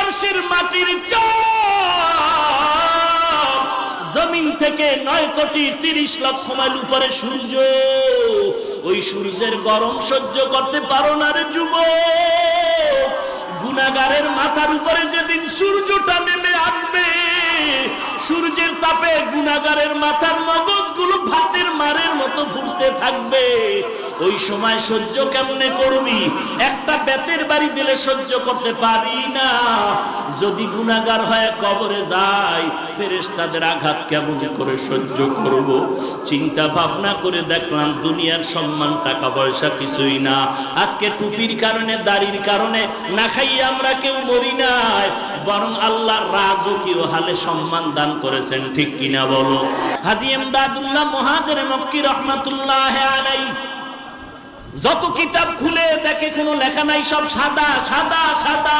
আরশের মাটির চাপ, জমিন থেকে 9,30,00,000 মাইল উপরে সূর্য। ওই সূর্যের গরম সহ্য করতে পারো না রে যুবক। গুনাহগারের মাথার উপরে যেদিন সূর্যটা নেমে আসবে, সূর্যের তাপে গুনাহগারের মাথার মগজগুলো ভাতের মারের মতো ফুটতে থাকবে। ওই সময় সহ্য কেমনে করবি? একটা বেতের বাড়ি দিলে সহ্য করতে পারি না। যদি গুনাহগার হয়ে কবরে যায়, ফেরেশতাদের আঘাত কেমন করে সহ্য করব? চিন্তা ভাবনা করে দেখলাম দুনিয়ার সম্মান টাকা পয়সা কিছুই না। আজকে টুপির কারণে, দাড়ির কারণে না খাইয়ে আমরা কেউ মরি নাই, বরং আল্লাহ রাজকীয় হালে সম্মান দান করেছেন। ঠিক কিনা বলো? হাজী ইমদাদুল্লাহ মুহাজির মক্কি রহমাতুল্লাহ আলাইহি যত কিতাব খুলে দেখে কোনো লেখা নাই, সব সাদা সাদা সাদা।